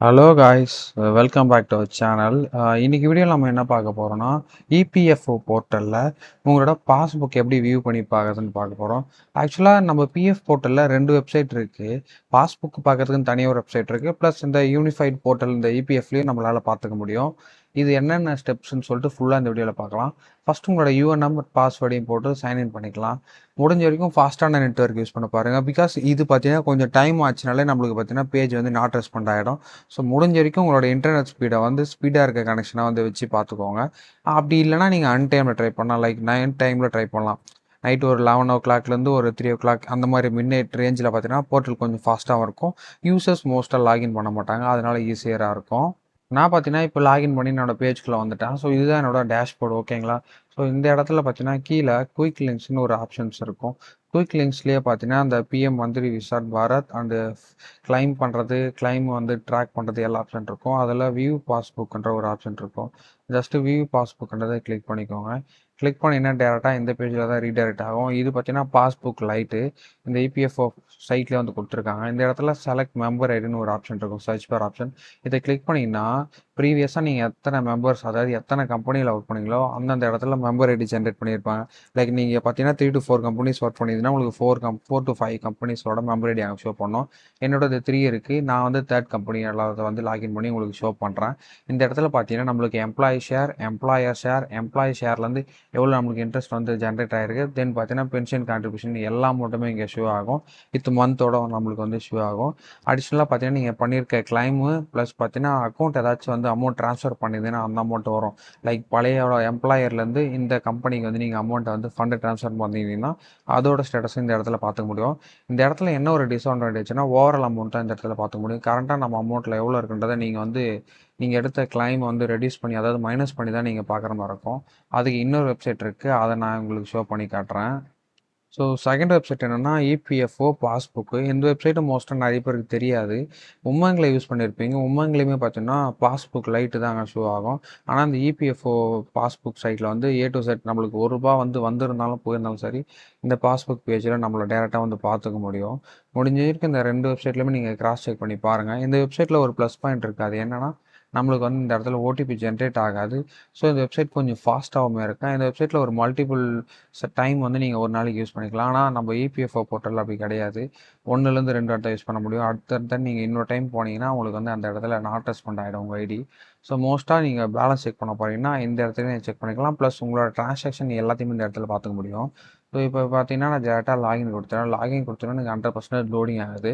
Hello guys, welcome back to our channel. இன்னைக்கு வீடியோவில் நம்ம என்ன பார்க்க போகிறோம்னா இபிஎஃப்ஓ போர்ட்டலில் உங்களோட பாஸ்புக் எப்படி வியூ பண்ணி பார்க்குறதுன்னு பார்க்க போகிறோம். ஆக்சுவலாக நம்ம பிஎஃப் போர்ட்டலில் 2 வெப்சைட் இருக்குது. பாஸ்புக் பார்க்குறதுக்குன்னு தனியாக ஒரு வெப்சைட் இருக்குது, ப்ளஸ் இந்த யூனிஃபைட் போர்ட்டல் இந்த இபிஎஃப்லேயும் நம்மளால் பார்த்துக்க முடியும். இது என்னென்ன ஸ்டெப்ஸ்ன்னு சொல்லிட்டு ஃபுல்லாக இந்த வீடியோவில் பார்க்கலாம். ஃபஸ்ட் உங்களோட யூஎன்எம் பாஸ்வேர்டையும் போட்டு சைன்இன் பண்ணிக்கலாம். முடிஞ்ச வரைக்கும் ஃபாஸ்ட்டான நெட்வொர்க் யூஸ் பண்ண பாருங்கள். பிகாஸ் இது பார்த்தீங்கன்னா கொஞ்சம் டைம் ஆச்சுனாலே நம்மளுக்கு பார்த்தீங்கன்னா பேஜ் வந்து நாட் ரெஸ்பாண்ட் ஆகிடும். ஸோ முடிஞ்ச வரைக்கும் உங்களோட இன்டர்நெட் ஸ்பீடை வந்து ஸ்பீடாக இருக்க கனெக்ஷனை வந்து வச்சு பார்த்துக்கோங்க. அப்படி இல்லைனா நீங்கள் அன்டைமில் ட்ரை பண்ணலாம். லைக் நைட் டைமில் ட்ரை பண்ணலாம். நைட் ஒரு 11 o'clockலேருந்து ஒரு 3 o'clock அந்த மாதிரி மிட் நைட் ரேஞ்சில் பார்த்தீங்கன்னா போர்ட்டல் கொஞ்சம் ஃபாஸ்ட்டாகவும் இருக்கும். யூசர்ஸ் மோஸ்ட்டாக லாகின் பண்ண மாட்டாங்க, அதனால ஈஸியராக இருக்கும். நான் பார்த்தீங்கன்னா இப்போ லாகின் பண்ணி என்னோட பேஜ்குள்ளே வந்துட்டேன். ஸோ இதுதான் என்னோட டேஷ்போர்டு, ஓகேங்களா? ஸோ இந்த இடத்துல பார்த்தீங்கன்னா கீழே குயிக் லிங்க்ஸ்னு ஒரு ஆப்ஷன்ஸ் இருக்கும். குயிக் லிங்க்ஸ்லேயே பார்த்தீங்கன்னா அந்த பிஎம் மந்திரி விசார்ட் பாரத் அண்டு கிளைம் பண்ணுறது, கிளைம் வந்து ட்ராக் பண்ணுறது எல்லா ஆப்ஷன் இருக்கும். அதில் வியூ பாஸ்புக்ன்ற ஒரு ஆப்ஷன் இருக்கும். ஜஸ்ட்டு வியூ பாஸ்புக்ன்றதை கிளிக் பண்ணிக்கோங்க. கிளிக் பண்ணிங்கன்னா டேரெக்டாக இந்த பேஜில் தான் ரீடைரக்ட் ஆகும். இது பார்த்தீங்கன்னா பாஸ்புக் லைட்டு இந்த இபிஎஃப்ஓ சைட்லேயே வந்து கொடுத்துருக்காங்க. இந்த இடத்துல செலக்ட் மெம்பர் ஐடின்னு ஒரு ஆப்ஷன் இருக்கும், சர்ச் பார் ஆப்ஷன். இதை கிளிக் பண்ணிங்கன்னா ப்ரீவியஸாக நீங்கள் எத்தனை மெம்பர்ஸ், அதாவது எத்தனை கம்பெனியில் ஒர்க் பண்ணீங்களோ அந்தந்த இடத்துல மெம்பர் ஐடி ஜென்ரேட் பண்ணியிருப்பாங்க. லைக் நீங்கள் பார்த்தீங்கன்னா 3 to 4 கம்பெனிஸ் ஒர்க் பண்ணியிருந்தீங்கன்னா உங்களுக்கு 4 to 5 கம்பெனிஸோட மெம்பர் ஐடி அங்கே ஷோ பண்ணோம். என்னோடது 3 இருக்குது. நான் வந்து 3rd கம்பெனி எல்லாத்தை வந்து லாகின் பண்ணி உங்களுக்கு ஷோ பண்ணுறேன். இந்த இடத்துல பார்த்தீங்கன்னா நம்மளுக்கு employee share, employer share, employee ஷேர்லேருந்து எவ்வளோ நம்மளுக்கு இன்ட்ரெஸ்ட் வந்து ஜென்ரேட் ஆகிருக்கு, தென் பார்த்தீங்கன்னா பென்ஷன் கான்ட்ரிபியூஷன் எல்லா அமௌண்ட்டுமே இங்கே ஷோ ஆகும். மந்தோட நம்மளுக்கு வந்து ஷோ ஆகும். அடிஷ்னலாக பார்த்தீங்கன்னா நீங்கள் பண்ணியிருக்க கிளைமு ப்ளஸ் பார்த்தீங்கன்னா அக்கௌண்ட் ஏதாச்சும் வந்து அமௌண்ட் ட்ரான்ஸ்ஃபர் பண்ணியிருந்தீங்கன்னா அந்த அமௌண்ட் வரும். லைக் பழைய எம்ப்ளாயர்லேருந்து இந்த கம்பெனிக்கு வந்து நீங்கள் அமௌண்ட்டை வந்து ஃபண்டு ட்ரான்ஸ்ஃபர் பண்ணிங்கன்னா அதோட ஸ்டேட்டஸும் இந்த இடத்துல பார்த்துக்க முடியும். இந்த இடத்துல என்ன ஒரு டிஸ்அட்வான்டேஜ்னா ஓவரால் அமௌண்ட் தான் இந்த இடத்துல பார்த்துக்க முடியும். கரண்ட்டாக நம்ம அமௌண்ட்டில் எவ்வளோ இருக்குன்றதை நீங்கள் எடுத்த கிளைம் வந்து ரெடியூஸ் பண்ணி, அதாவது மைனஸ் பண்ணி தான் நீங்கள் பார்க்குற மாதிரி இருக்கும். அதுக்கு இன்னொரு வெப்சைட் இருக்குது, அதை நான் உங்களுக்கு ஷோ பண்ணி காட்டுறேன். ஸோ செகண்ட் வெப்சைட் என்னென்னா இபிஎஃப்ஓ பாஸ்புக்கு. இந்த வெப்சைட்டு மோஸ்ட்டாக நிறைய பேருக்கு தெரியாது. உமங்கில் யூஸ் பண்ணியிருப்பீங்க. உமங்லேயுமே பார்த்தீங்கன்னா பாஸ்புக் லைட்டு தான் அங்கே ஷோ ஆகும். ஆனால் இந்த இபிஎஃப்ஓ பாஸ்புக் சைட்டில் வந்து ஏ டு செட் நம்மளுக்கு ₹1 வந்து வந்திருந்தாலும் போயிருந்தாலும் சரி, இந்த பாஸ்புக் பேஜில் நம்மளை டேரெக்டாக வந்து பார்த்துக்க முடியும். முடிஞ்ச வரைக்கும் இந்த 2 வெப்சைட்லையுமே நீங்கள் கிராஸ் செக் பண்ணி பாருங்கள். இந்த வெப்சைட்டில் ஒரு ப்ளஸ் பாயிண்ட் இருக்குது. அது என்னென்னா நம்மளுக்கு வந்து இந்த இடத்துல ஓடிபி ஜென்ரேட் ஆகாது. ஸோ இந்த வெப்சைட் கொஞ்சம் ஃபாஸ்ட்டாகவும் இருக்கும். இந்த வெப்சைட்டில் ஒரு மல்டிபிள் டைம் வந்து நீங்கள் ஒரு நாளைக்கு யூஸ் பண்ணிக்கலாம். ஆனால் நம்ம இபிஎஃப்ஓ போர்ட்டல் அப்படி கிடையாது. 1லேருந்து 2 வாட்டி யூஸ் பண்ண முடியும். அடுத்தடுத்து நீங்கள் இன்னொரு டைம் போனீங்கன்னா உங்களுக்கு வந்து அந்த இடத்துல நாட் ரெஸ்பாண்ட் ஆகிடும் உங்கள் ஐடி. ஸோ மோஸ்ட்டாக நீங்கள் பேலன்ஸ் செக் பண்ண போகிறீங்கன்னா இந்த இடத்துல செக் பண்ணிக்கலாம். ப்ளஸ் உங்களோட ட்ரான்சாக்ஷன் எல்லாத்தையுமே இந்த இடத்துல பார்த்துக்க முடியும். ஸோ இப்போ பார்த்தீங்கன்னா நான் டேரெக்டாக லாகின் கொடுத்துறேன். லாகின் கொடுத்தோன்னா எனக்கு 100% லோடிங் ஆகுது.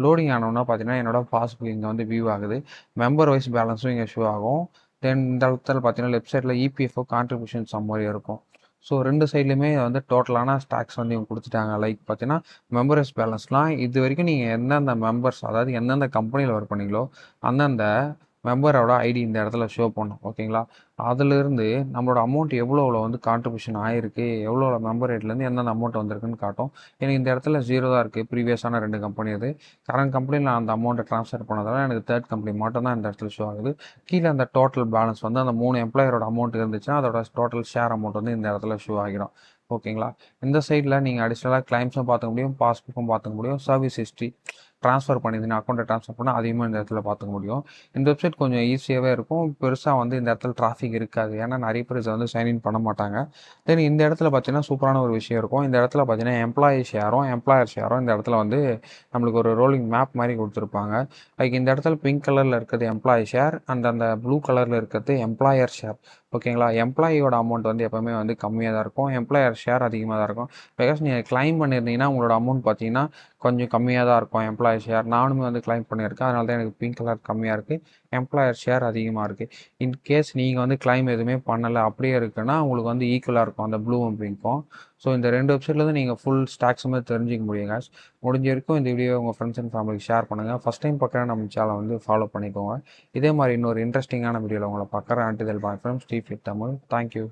லோடிங் ஆனோன்னா பார்த்தீங்கன்னா என்னோட பாஸ்புக் இங்கே வந்து வியூ ஆகுது. மெம்பர் வைஸ் பேலன்ஸும் இங்கே ஷோ ஆகும். தென் இந்த இடத்துல பார்த்தீங்கன்னா லெஃப்ட் சைடில் இபிஎஃப்ஓ கான்ட்ரிபியூஷன் சம்மரி இருக்கும். ஸோ 2 சைட்லையுமே வந்து டோட்டலான ஸ்டாக்ஸ் வந்து இவங்க கொடுத்துட்டாங்க. லைக் பார்த்தீங்கன்னா மெம்பர்ஸ் பேலன்ஸ்லாம் இது வரைக்கும் நீங்கள் எந்தெந்த மெம்பர்ஸ், அதாவது எந்தெந்த கம்பெனியில் ஒர்க் பண்ணீங்களோ அந்தந்த மெம்பரோட ஐடி இந்த இடத்துல ஷோ பண்ணும், ஓகேங்களா? அதிலிருந்து நம்மளோட அமௌண்ட் எவ்வளோ வந்து கான்ட்ரிபியூஷன் ஆகிருக்கு, எவ்வளோ மெம்பர் ஐடிலேருந்து எந்தெந்த அமௌண்ட் வந்திருக்குன்னு காட்டும். எனக்கு இந்த இடத்துல 0 தான் இருக்குது. ப்ரீவியஸான 2 கம்பெனி அது. கரண்ட் கம்பெனியில் நான் அந்த அமௌண்ட்டை ட்ரான்ஸ்ஃபர் பண்ணதால எனக்கு 3rd கம்பெனி மட்டும் தான் இந்த இடத்துல ஷோ ஆகுது. கீழே அந்த டோட்டல் பேலன்ஸ் வந்து அந்த 3 எம்ப்ளாயரோட அமௌண்ட் இருந்துச்சுன்னா அதோட டோட்டல் ஷேர் அமௌண்ட் வந்து இந்த இடத்துல ஷோ ஆகிடும், ஓகேங்களா? இந்த சைடில் நீங்கள் அடிஷ்னலாக கிளைம்ஸும் பார்த்துக்க முடியும், பாஸ்புக்கும் பார்த்துக்க முடியும், சர்வீஸ் ஹிஸ்ட்ரி ட்ரான்ஸ்ஃபர் பண்ணியிருந்தீங்கன்னா அக்கௌண்ட்டை ட்ரான்ஸ்ஃபர் பண்ணால் அதையுமே இந்த இடத்துல பார்த்துக்க முடியும். இந்த வெப்சைட் கொஞ்சம் ஈஸியாகவே இருக்கும். பெருசாக வந்து இந்த இடத்துல டிராஃபிக் இருக்காது. ஏன்னா நிறைய பேர் இதை வந்து சைன்இன் பண்ண மாட்டாங்க. தென் இந்த இடத்துல பார்த்தீங்கன்னா சூப்பரான ஒரு விஷயம் இருக்கும். இந்த இடத்துல பார்த்தீங்கன்னா எம்ப்ளாயி ஷேரும் எம்ப்ளாயர் ஷேரும் இந்த இடத்துல வந்து நம்மளுக்கு ஒரு ரோலிங் மேப் மாதிரி கொடுத்துருப்பாங்க. லைக் இந்த இடத்துல பிங்க் கலரில் இருக்கிறது எம்ப்ளாயி ஷேர், அந்த ப்ளூ கலரில் இருக்கிறது எம்ப்ளாயர் ஷேர், ஓகேங்களா? எம்ப்ளாயியோட அமௌண்ட் வந்து எப்போவுமே வந்து கம்மியாக தான் இருக்கும். எம்ப்ளாயர் ஷேர் அதிகமாக தான் இருக்கும். பிகாஸ் நீங்கள் கிளைம் பண்ணியிருந்தீங்கன்னா உங்களோட அமௌண்ட் பார்த்தீங்கன்னா கொஞ்சம் கம்மியாக தான் இருக்கும். எம்ப்ளாயி ஷேர் நானுமே வந்து கிளைம் பண்ணியிருக்கேன். அதனால தான் எனக்கு பிங்க் கலர் கம்மியாக இருக்குது, எம்ப்ளாயர் ஷேர் அதிகமாக இருக்குது. இன்கேஸ் நீங்கள் வந்து கிளைம் எதுவுமே பண்ணலை அப்படியே இருக்குன்னா உங்களுக்கு வந்து ஈக்குவலாக இருக்கும் அந்த ப்ளூவும் பிங்க்கும். ஸோ இந்த 2 வெப்சைட்லேருந்து நீங்கள் ஃபுல் ஸ்டாக்ஸுமே தெரிஞ்சிக்க முடியுங்க. முடிஞ்ச வரைக்கும் இந்த வீடியோ உங்கள் ஃப்ரெண்ட்ஸ் அண்ட் ஃபேமிலிக்கு ஷேர் பண்ணுங்கள். ஃபஸ்ட் டைம் பார்க்குறேன் நம்ம சேனலை வந்து ஃபாலோ பண்ணிக்கோங்க. இதே மாதிரி இன்னொரு இன்ட்ரெஸ்டிங்கான வீடியோவில் உங்களை பார்க்குறேன். Until bye from Steph Tamil. Thank you.